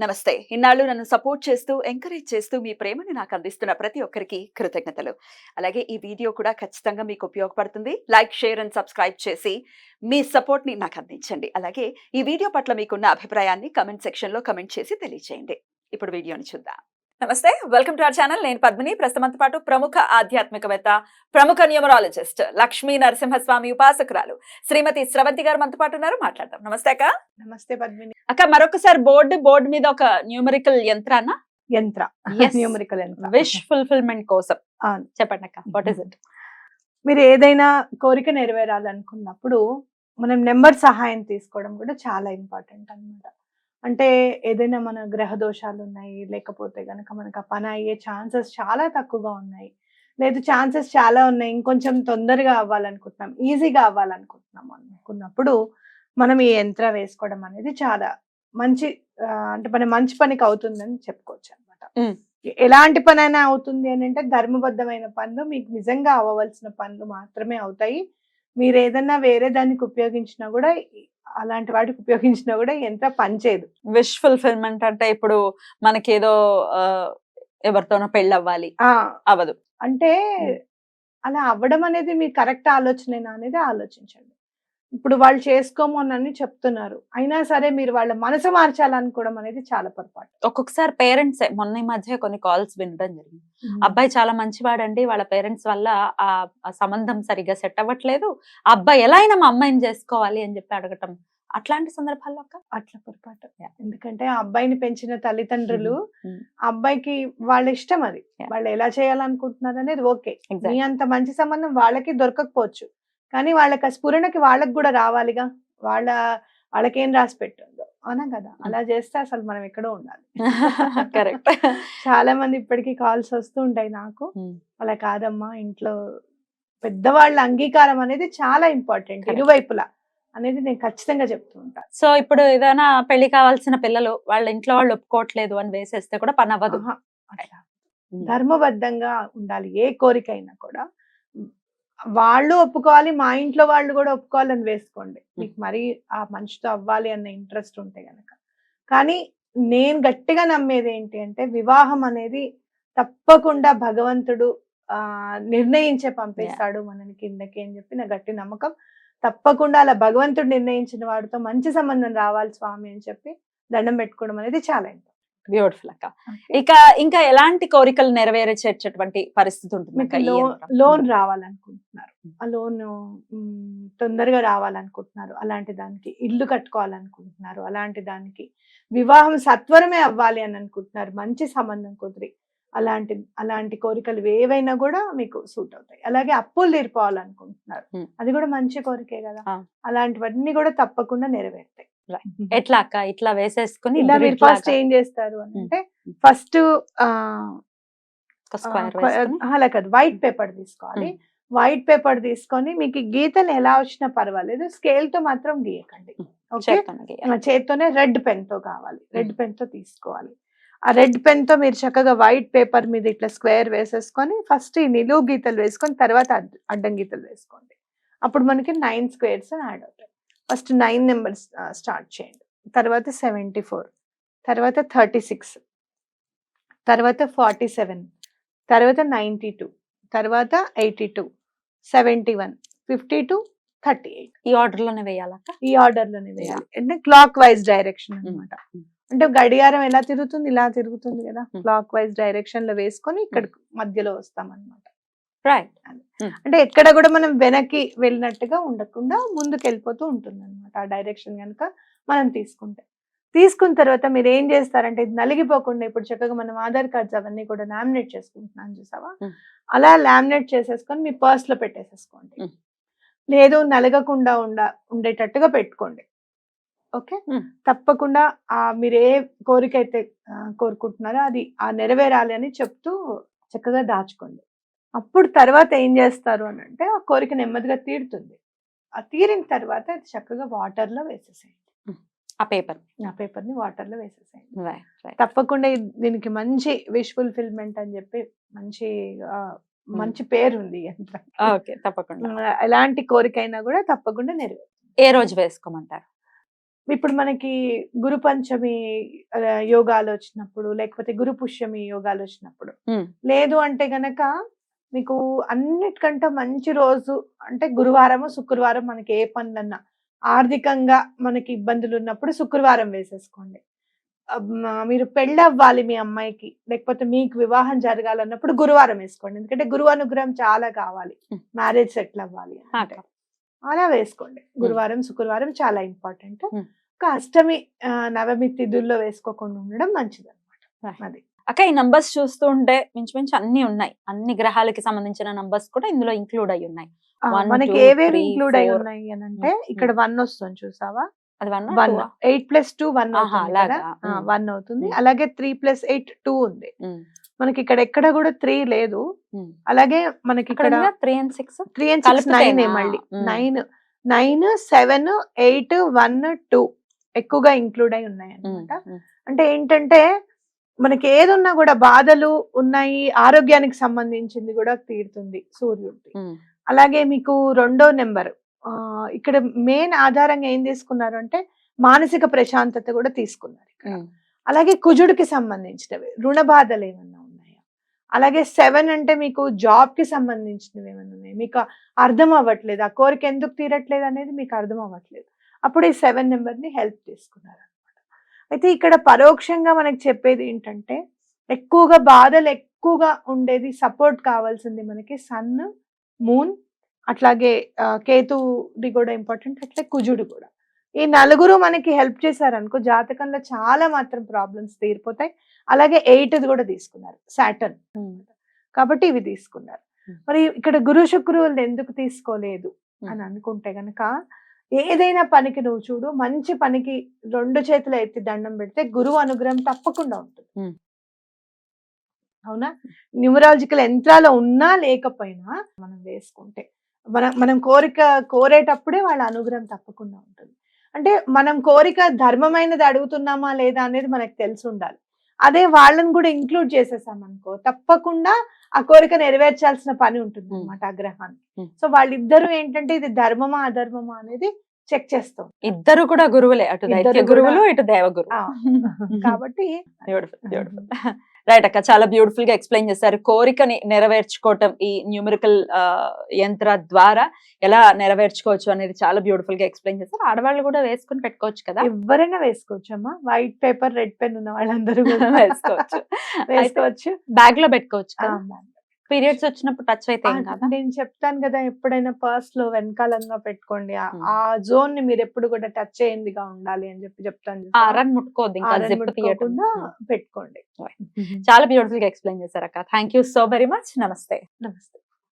నమస్తే. ఇన్నాళ్ళు నన్ను సపోర్ట్ చేస్తూ, ఎంకరేజ్ చేస్తూ మీ ప్రేమని నాకు అందిస్తున్న ప్రతి ఒక్కరికి కృతజ్ఞతలు. అలాగే ఈ వీడియో కూడా ఖచ్చితంగా మీకు ఉపయోగపడుతుంది. లైక్, షేర్ అండ్ సబ్స్క్రైబ్ చేసి మీ సపోర్ట్‌ని నాకు అందించండి. అలాగే ఈ వీడియో పట్ల మీకున్న అభిప్రాయాన్ని కామెంట్ సెక్షన్‌లో కామెంట్ చేసి తెలియజేయండి. ఇప్పుడు వీడియోని చూద్దాం. నమస్తే. Welcome to our channel. నేను పద్మిని. ప్రస్తుతంతో పాటు ప్రముఖ ఆధ్యాత్మికవేత్త, ప్రముఖ న్యూమరాలజిస్ట్, లక్ష్మీ నరసింహస్వామి ఉపాసకురాలు శ్రీమతి స్రవంతి గారు మనతో పాటు ఉన్నారు. మాట్లాడదాం. నమస్తే అక్క. నమస్తే పద్మిని. అక్క, మరొకసారి బోర్డు మీద ఒక న్యూమరికల్ యంత్రాన్న న్యూమరికల్ యంత్ర విష్ ఫుల్ఫిల్మెంట్ కోసం అవును. చెప్పండి అక్క. What is it? మీరు ఏదైనా కోరిక నెరవేరాలనుకున్నప్పుడు మనం నెంబర్ సహాయం తీసుకోవడం కూడా చాలా ఇంపార్టెంట్ అన్నమాట. అంటే ఏదైనా మన గ్రహ దోషాలు ఉన్నాయి, లేకపోతే గనక మనకు ఆ పని అయ్యే ఛాన్సెస్ చాలా తక్కువగా ఉన్నాయి, లేదు ఛాన్సెస్ చాలా ఉన్నాయి, ఇంకొంచెం తొందరగా అవ్వాలనుకుంటున్నాం, ఈజీగా అవ్వాలనుకుంటున్నాం అనుకున్నప్పుడు మనం ఈ యంత్ర వేసుకోవడం అనేది చాలా మంచి అంటే మన మంచి పనికి అవుతుందని చెప్పుకోవచ్చు అనమాట. ఎలాంటి పనైనా అవుతుంది అని అంటే ధర్మబద్ధమైన పనులు, మీకు నిజంగా అవ్వవలసిన పనులు మాత్రమే అవుతాయి. మీరు ఏదన్నా వేరే దానికి ఉపయోగించినా కూడా, అలాంటి వాటికి ఉపయోగించినా కూడా ఎంత పనిచేయదు. విష్ ఫుల్ఫిల్మెంట్ అంటే ఇప్పుడు మనకేదో ఎవరితోనో పెళ్ళి అవ్వాలి, అవ్వదు అంటే అలా అవ్వడం అనేది మీ కరెక్ట్ ఆలోచనేనా అనేది ఆలోచించండి. ఇప్పుడు వాళ్ళు చేసుకోమోనని చెప్తున్నారు, అయినా సరే మీరు వాళ్ళ మనసు మార్చాలనుకోవడం అనేది చాలా పొరపాటు. ఒక్కొక్కసారి పేరెంట్స్, మొన్న ఈ మధ్య కొన్ని కాల్స్ వినడం జరిగింది. అబ్బాయి చాలా మంచివాడండి, వాళ్ళ పేరెంట్స్ వల్ల ఆ సంబంధం సరిగ్గా సెట్ అవ్వట్లేదు, ఆ అబ్బాయి ఎలా అయినా మా అమ్మాయిని చేసుకోవాలి అని చెప్పి అడగటం, అట్లాంటి సందర్భాల్లో అట్లా పొరపాటు. ఎందుకంటే ఆ అబ్బాయిని పెంచిన తల్లిదండ్రులు ఆ అబ్బాయికి వాళ్ళ ఇష్టం, అది వాళ్ళు ఎలా చేయాలనుకుంటున్నారు అనేది ఓకే. మీ అంత మంచి సంబంధం వాళ్ళకి దొరకకపోవచ్చు, కానీ వాళ్ళకి ఆ స్ఫురణకి వాళ్ళకి కూడా రావాలిగా. వాళ్ళకేం రాసి పెట్టిందో అవునా కదా, అలా చేస్తే అసలు మనం ఎక్కడో ఉండాలి. కరెక్ట్. చాలా మంది ఇప్పటికీ కాల్స్ వస్తూ ఉంటాయి నాకు, అలా కాదమ్మా, ఇంట్లో పెద్దవాళ్ళ అంగీకారం అనేది చాలా ఇంపార్టెంట్ ఇరువైపులా అనేది నేను ఖచ్చితంగా చెప్తూ ఉంటాను. సో ఇప్పుడు ఏదైనా పెళ్లి కావాల్సిన పిల్లలు వాళ్ళ ఇంట్లో వాళ్ళు ఒప్పుకోవట్లేదు అని వేసేస్తే కూడా పని అవ్వదు. అట్లా ధర్మబద్ధంగా ఉండాలి ఏ కోరికైనా కూడా. వాళ్ళు ఒప్పుకోవాలి, మా ఇంట్లో వాళ్ళు కూడా ఒప్పుకోవాలని వేసుకోండి, మీకు మరి ఆ మనిషితో అవ్వాలి అన్న ఇంట్రెస్ట్ ఉంటే గనక. కానీ నేను గట్టిగా నమ్మేది ఏంటి అంటే, వివాహం అనేది తప్పకుండా భగవంతుడు నిర్ణయించే పంపిస్తాడు మనని కిందకి అని చెప్పి నా గట్టి నమ్మకం. తప్పకుండా అలా భగవంతుడు నిర్ణయించిన వాడితో మంచి సంబంధం రావాలి స్వామి అని చెప్పి దండం పెట్టుకోవడం అనేది చాలా ఇంపార్టెంట్. బ్యూటిఫుల్ అక్క. ఇంకా ఎలాంటి కోరికలు నెరవేర్చేటటువంటి పరిస్థితి ఉంటుంది? లోన్ రావాలనుకుంటున్నారు, ఆ లోన్ తొందరగా రావాలనుకుంటున్నారు, అలాంటి దానికి ఇల్లు కట్టుకోవాలనుకుంటున్నారు, అలాంటి దానికి వివాహం సత్వరమే అవ్వాలి అని అనుకుంటున్నారు, మంచి సంబంధం కుదిరి, అలాంటి కోరికలు ఏవైనా కూడా మీకు సూట్ అవుతాయి. అలాగే అప్పులు తీరిపోవాలనుకుంటున్నారు, అది కూడా మంచి కోరికే కదా, అలాంటివన్నీ కూడా తప్పకుండా నెరవేరుతాయి. ఎట్లా అక్క? ఇట్లా వేసేసుకుని ఇలా మీరు ఫస్ట్ ఏం చేస్తారు అని అంటే, ఫస్ట్ అలా కాదు, వైట్ పేపర్ తీసుకోవాలి. వైట్ పేపర్ తీసుకొని మీకు గీతలు ఎలా వచ్చినా పర్వాలేదు, స్కేల్ తో మాత్రం గీయకండి. చేత్తోనే రెడ్ పెన్ తో కావాలి, రెడ్ పెన్ తో తీసుకోవాలి. ఆ రెడ్ పెన్ తో మీరు చక్కగా వైట్ పేపర్ మీద ఇట్లా స్క్వేర్ వేసేసుకొని ఫస్ట్ ఈ నిలువు గీతలు వేసుకొని తర్వాత అడ్డం గీతలు వేసుకోండి. అప్పుడు మనకి 9 స్క్వేర్స్ యాడ్ అవుతాయి. ఫస్ట్ 9 నెంబర్స్ స్టార్ట్ చేయండి, తర్వాత 74, తర్వాత 36, తర్వాత 47, తర్వాత 92, తర్వాత 82, 71, 52, 38. ఈ ఆర్డర్ లోనే వేయాలి. అంటే క్లాక్ వైజ్ డైరెక్షన్ అన్నమాట. అంటే గడియారం ఎలా తిరుగుతుంది, ఇలా తిరుగుతుంది కదా, క్లాక్ వైజ్ డైరెక్షన్ లో వేసుకొని ఇక్కడ మధ్యలో వస్తాం అన్నమాట. రైట్. అంటే ఎక్కడ కూడా మనం వెనక్కి వెళ్ళినట్టుగా ఉండకుండా ముందుకు వెళ్ళిపోతూ ఉంటుంది అనమాట ఆ డైరెక్షన్ కనుక మనం తీసుకున్న తర్వాత మీరు ఏం చేస్తారంటే, ఇది నలిగిపోకుండా ఇప్పుడు చక్కగా మనం ఆధార్ కార్డ్స్ అవన్నీ కూడా లామినేట్ చేసుకుంటున్నాం చూసావా, అలా లామినేట్ చేసేసుకొని మీ పర్స్ లో పెట్టేసేసుకోండి. లేదు నలగకుండా ఉండేటట్టుగా పెట్టుకోండి. ఓకే, తప్పకుండా మీరు ఏ కోరిక అయితే కోరుకుంటున్నారో అది నెరవేరాలి అని చెప్తూ చక్కగా దాచుకోండి. అప్పుడు తర్వాత ఏం చేస్తారు అని అంటే, ఆ కోరిక నెమ్మదిగా తీరుతుంది. ఆ తీరిన తర్వాత అది చక్కగా వాటర్ లో వేసేసేయండి. ఆ పేపర్ని వాటర్ లో వేసేసేయండి. తప్పకుండా దీనికి మంచి విష్ ఫుల్ఫిల్మెంట్ అని చెప్పి మంచి పేరు ఉంది. తప్పకుండా ఎలాంటి కోరికైనా కూడా తప్పకుండా నెరవేరుతుంది. ఏ రోజు వేసుకోమంటారు? ఇప్పుడు మనకి గురు పంచమి యోగాలు వచ్చినప్పుడు, లేకపోతే గురు పుష్యమి యోగాలు వచ్చినప్పుడు, ఉమ్, లేదు అంటే గనక మీకు అన్నిటికంటే మంచి రోజు అంటే గురువారము శుక్రవారం. మనకి ఏ పనులన్నా ఆర్థికంగా మనకి ఇబ్బందులు ఉన్నప్పుడు శుక్రవారం వేసేసుకోండి. మీరు పెళ్ళి అవ్వాలి మీ అమ్మాయికి, లేకపోతే మీకు వివాహం జరగాలన్నప్పుడు గురువారం వేసుకోండి. ఎందుకంటే గురువు అనుగ్రహం చాలా కావాలి ఉమ్. మ్యారేజ్ సెటిల్ అవ్వాలి అంటే. అక్క. అలా వేసుకోండి. గురువారం శుక్రవారం చాలా ఇంపార్టెంట్. ఉమ్. ఒక అష్టమి నవమి తిథుల్లో వేసుకోకుండా ఉండడం మంచిది అనమాట. అది అక్క, ఈ నంబర్స్ చూస్తూ ఉంటే మించుమించు అన్ని ఉన్నాయి, అన్ని గ్రహాలకి సంబంధించిన నంబర్స్ కూడా ఇందులో ఇంక్లూడ్ అయి ఉన్నాయి. One, మనకి 2, ఏవేవి 3, ఇంక్లూడ్ అయి 4. ఉన్నాయి అని అంటే ఇక్కడ 1 వస్తుంది చూసావా, అది 1 1 8+2 1 ఆహా, అవుతుంది కదా, అలాగా. 1 అవుతుంది. ఉమ్. అలాగే 3+8 2 ఉంది. మనకి ఇక్కడ ఎక్కడ కూడా 3 లేదు. అలాగే మనకి ఇక్కడ 3 and 6 3 and 6 9 కలిపితేనా? మళ్ళీ ఉమ్. 9 7 8 1 2 ఎక్కువగా ఇంక్లూడ్ అయి ఉన్నాయి అన్నమాట. అంటే ఏంటంటే మనకి ఏదున్నా కూడా బాధలు ఉన్నాయి, ఆరోగ్యానికి సంబంధించింది కూడా తీరుతుంది సూర్యుడిది. అలాగే మీకు రెండో నెంబర్ ఇక్కడ మెయిన్ ఆధారంగా ఏం తీసుకున్నారు అంటే మానసిక ప్రశాంతత కూడా తీసుకున్నారు ఇక్కడ. అలాగే కుజుడికి సంబంధించినవి రుణ బాధలు ఏమన్నా ఉన్నాయా, అలాగే 7 అంటే మీకు జాబ్ కి సంబంధించినవి ఏమన్నా ఉన్నాయి, మీకు అర్థం అవ్వట్లేదు, ఆ కోరిక ఎందుకు తీరట్లేదు అనేది మీకు అర్థం అవ్వట్లేదు, అప్పుడు ఈ 7 నెంబర్ ని హెల్ప్ తీసుకున్నారు అనమాట. అయితే ఇక్కడ పరోక్షంగా మనకి చెప్పేది ఏంటంటే ఎక్కువగా బాధలు ఎక్కువగా ఉండేది, సపోర్ట్ కావాల్సింది మనకి సన్, మూన్, అట్లాగే కేతుడి కూడా ఇంపార్టెంట్, అట్లే కుజుడు కూడా. ఈ నలుగురు మనకి హెల్ప్ చేశారనుకో జాతకంలో చాలా మాత్రం ప్రాబ్లమ్స్ తీరిపోతాయి. అలాగే 8 కూడా తీసుకున్నారు సాటర్న్, కాబట్టి ఇవి తీసుకున్నారు. మరి ఇక్కడ గురు శుక్రువులు ఎందుకు తీసుకోలేదు అని అనుకుంటే గనక, ఏదైనా పనికి నువ్వు చూడు, మంచి పనికి 2 చేతులు ఎత్తి దండం పెడితే గురువు అనుగ్రహం తప్పకుండా ఉంటుంది. అవునా, న్యూమరాలజికల్ యంత్రాలు ఉన్నా లేకపోయినా మనం వేసుకుంటే మనం కోరేటప్పుడే వాళ్ళ అనుగ్రహం తప్పకుండా ఉంటుంది. అంటే మనం కోరిక ధర్మమైనది అడుగుతున్నామా లేదా అనేది మనకు తెలిసి ఉండాలి. అదే వాళ్ళని కూడా ఇంక్లూడ్ చేసేసాం అనుకో తప్పకుండా ఆ కోరిక నెరవేర్చాల్సిన పని ఉంటుంది అనమాట ఆ గ్రహాన్ని. సో వాళ్ళిద్దరూ ఏంటంటే ఇది ధర్మమా అధర్మమా అనేది చెక్ చేస్తాం. ఇద్దరు కూడా గురువులే, అటు దైత్య గురువులు ఇటు దేవగురు. కాబట్టి రైట్ అక్క, చాలా బ్యూటిఫుల్ గా ఎక్స్ప్లెయిన్ చేశారు. కోరికని నెరవేర్చుకోవటం ఈ న్యూమరికల్ యంత్ర ద్వారా ఎలా నెరవేర్చుకోవచ్చు అనేది చాలా బ్యూటిఫుల్ గా ఎక్స్ప్లెయిన్ చేశారు. ఆడవాళ్ళు కూడా వేసుకుని పెట్టుకోవచ్చు కదా? ఎవరైనా వేసుకోవచ్చు అమ్మా, వైట్ పేపర్ రెడ్ పెన్ ఉన్న వాళ్ళందరూ వేసుకోవచ్చు. బ్యాగ్ లో పెట్టుకోవచ్చు కదా? పీరియడ్స్ వచ్చినప్పుడు టచ్ అయితే ఏం కాదా? నేను చెప్తాను కదా, ఎప్పుడైనా పర్స్ లో వెనకాలంగా పెట్టుకోండి. ఆ జోన్ ని మీరు ఎప్పుడు కూడా టచ్ చేయండిగా ఉండాలి అని చెప్తాను. రన్ ముట్టుకోవద్దు, ఇంకా జిప్ తీయకుండా పెట్టుకోండి. చాలా బ్యూటిఫుల్ గా ఎక్స్ప్లెయిన్ చేశారు అక్క. Thank you so very much. నమస్తే. నమస్తే.